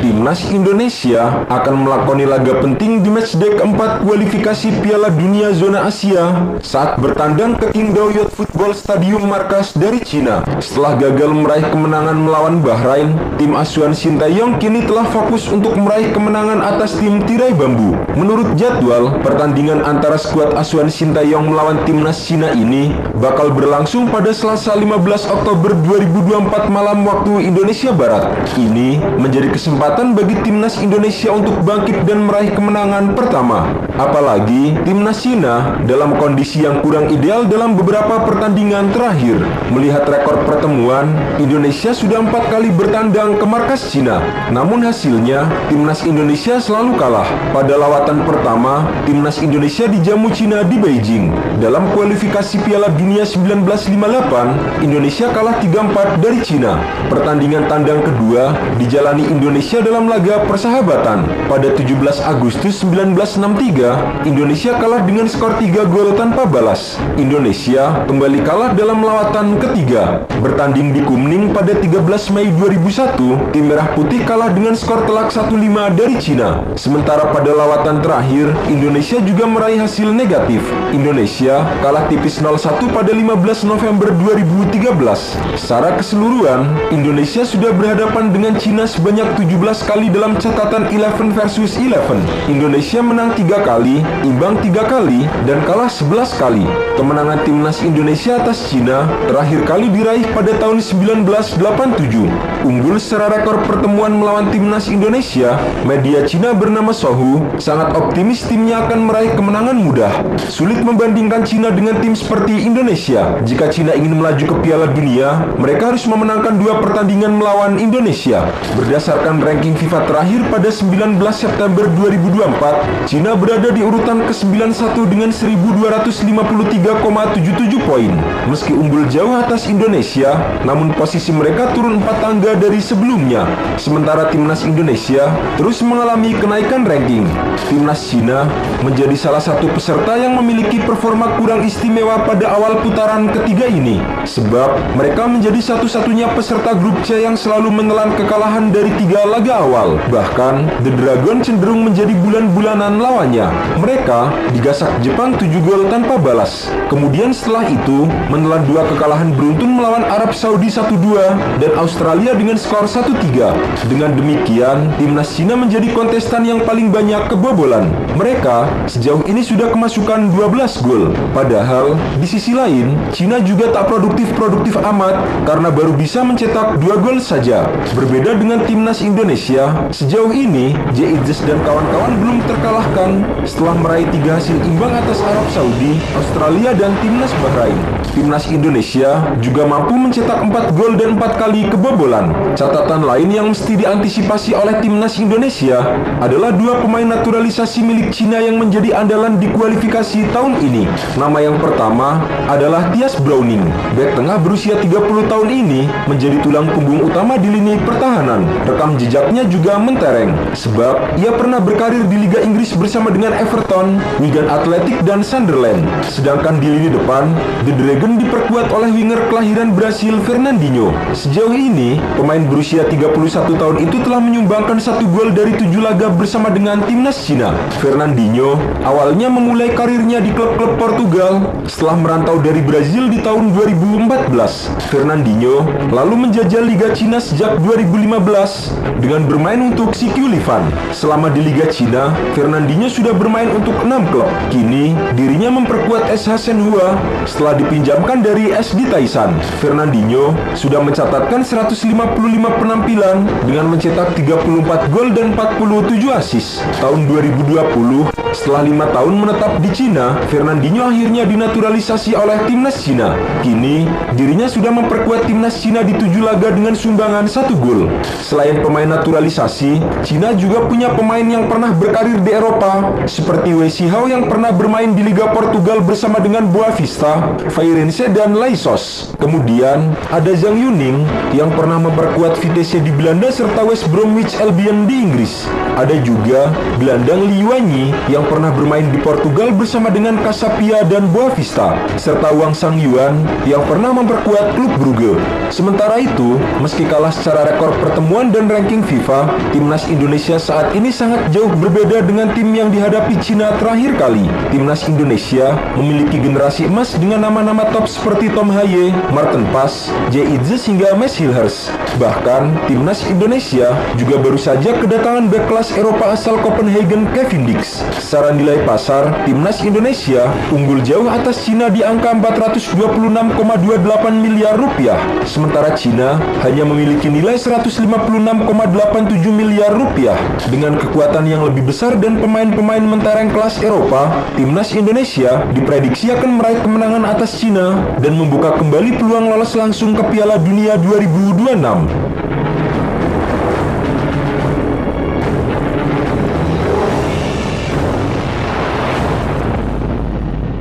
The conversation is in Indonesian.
Timnas Indonesia akan melakoni laga penting di matchday keempat kualifikasi Piala Dunia Zona Asia saat bertandang ke Qingdao Youth Football Stadium markas dari Cina. Setelah gagal meraih kemenangan melawan Bahrain, tim asuhan Sintayong kini telah fokus untuk meraih kemenangan atas tim tirai bambu. Menurut jadwal, pertandingan antara skuad asuhan Sintayong melawan timnas Cina ini bakal berlangsung pada Selasa 15 Oktober 2024 malam waktu Indonesia Barat. Ini menjadi kesempatan bagi timnas Indonesia untuk bangkit dan meraih kemenangan pertama. Apalagi timnas Cina dalam kondisi yang kurang ideal dalam beberapa pertandingan terakhir. Melihat rekor pertemuan, Indonesia sudah 4 kali bertandang ke markas Cina. Namun hasilnya, timnas Indonesia selalu kalah. Pada lawatan pertama, timnas Indonesia dijamu Cina di Beijing. Dalam kualifikasi Piala Dunia 1958, Indonesia kalah 3-4 dari Cina. Pertandingan tandang kedua dijalani Indonesia dalam laga persahabatan. Pada 17 Agustus 1963, Indonesia kalah dengan skor 3 gol tanpa balas. Indonesia kembali kalah dalam lawatan ketiga. Bertanding di Kunming pada 13 Mei 2001, tim Merah Putih kalah dengan skor telak 1-5 dari Cina. Sementara pada lawatan terakhir, Indonesia juga meraih hasil negatif. Indonesia kalah tipis 0-1 pada 15 November 2013. Secara keseluruhan, Indonesia sudah berhadapan dengan Cina sebanyak 17 kali dalam catatan 11 versus 11. Indonesia menang 3 kali, imbang 3 kali, dan kalah 11 kali. Kemenangan timnas Indonesia atas Cina terakhir kali diraih pada tahun 1987. Unggul secara rekor pertemuan melawan timnas Indonesia, media Cina bernama Sohu sangat optimis timnya akan meraih kemenangan mudah. Sulit membandingkan Cina dengan tim seperti Indonesia. Jika Cina ingin melaju ke Piala Dunia, mereka harus memenangkan 2 pertandingan melawan Indonesia. Berdasarkan ranking FIFA terakhir pada 19 September 2024, Cina berada di urutan ke-91 dengan 1253,77 poin. Meski unggul jauh atas Indonesia, namun posisi mereka turun 4 tangga dari sebelumnya. Sementara timnas Indonesia terus mengalami kenaikan ranking. Timnas Cina menjadi salah satu peserta yang memiliki performa kurang istimewa pada awal putaran ketiga ini, sebab mereka menjadi satu-satunya peserta grup C yang selalu menelan kekalahan dari 3 laga awal. Bahkan, The Dragon cenderung menjadi bulan-bulanan lawannya. Mereka digasak Jepang 7 gol tanpa balas. Kemudian setelah itu, menelan 2 kekalahan beruntun melawan Arab Saudi 1-2 dan Australia dengan skor 1-3. Dengan demikian, timnas Cina menjadi kontestan yang paling banyak kebobolan. Mereka sejauh ini sudah kemasukan 12 gol. Padahal, di sisi lain, Cina juga tak produktif amat karena baru bisa mencetak 2 gol saja. Berbeda dengan timnas Indonesia, sejauh ini J-Idris dan kawan-kawan belum terkalahkan setelah meraih 3 hasil imbang atas Arab Saudi, Australia, dan timnas Bahrain. Timnas Indonesia juga mampu mencetak 4 gol dan 4 kali kebobolan. Catatan lain yang mesti diantisipasi oleh timnas Indonesia adalah 2 pemain naturalisasi milik Cina yang menjadi andalan di kualifikasi tahun ini. Nama yang pertama adalah Thias Browning. Bek tengah berusia 30 tahun ini menjadi tulang punggung utama di lini pertahanan. Rekam jejaknya juga mentereng, sebab ia pernah berkarir di Liga Inggris bersama dengan Everton, Wigan Athletic, dan Sunderland. Sedangkan di lini depan, The Dragon diperkuat oleh winger kelahiran Brasil Fernandinho. Sejauh ini, pemain berusia 31 tahun itu telah menyumbangkan 1 gol dari 7 laga bersama dengan timnas Cina. Fernandinho awalnya memulai karirnya di klub-klub Portugal setelah merantau dari Brazil di tahun 2014. Fernandinho lalu menjajal Liga Cina sejak 2015 dengan bermain untuk CQ Livan. Selama di Liga Cina, Fernandinho sudah bermain untuk 6 klub. Kini, dirinya memperkuat SH Shenhua setelah dipinjamkan dari SD Taisan. Fernandinho sudah mencatatkan 155 penampilan dengan mencetak 34 gol dan 47 assist. Tahun 2020, setelah 5 tahun menetap di Cina, Fernandinho akhirnya dinaturalisasi oleh timnas Cina. Kini, dirinya sudah memperkuat timnas Cina di 7 laga dengan sumbangan 1 gol. Selain pemain naturalisasi, Cina juga punya pemain yang pernah berkarir di Eropa, seperti Wei Sihao yang pernah bermain di Liga Portugal bersama dengan Boavista, Feirense, dan Laisos. Kemudian, ada Zhang Yuning yang pernah memperkuat Vitesse di Belanda serta West Bromwich Albion di Inggris. Ada juga gelandang Li Yuanyi yang pernah bermain di Portugal bersama dengan Casapia dan Boavista, serta Wang Sangyuan yang pernah memperkuat klub Brugge. Sementara itu, meski kalah secara rekor pertemuan dan ranking FIFA, FIFA, timnas Indonesia saat ini sangat jauh berbeda dengan tim yang dihadapi Cina terakhir kali. Timnas Indonesia memiliki generasi emas dengan nama-nama top seperti Tom Haye, Martin Pas, Jay Itzes hingga Mes Hilhers. Bahkan, timnas Indonesia juga baru saja kedatangan bek kelas Eropa asal Copenhagen Kevin Dix. Secara nilai pasar, timnas Indonesia unggul jauh atas Cina di angka 426,28 miliar rupiah. Sementara Cina hanya memiliki nilai 156,87 miliar rupiah. Dengan kekuatan yang lebih besar dan pemain-pemain mentereng kelas Eropa, timnas Indonesia diprediksi akan meraih kemenangan atas Cina dan membuka kembali peluang lolos langsung ke Piala Dunia 2026.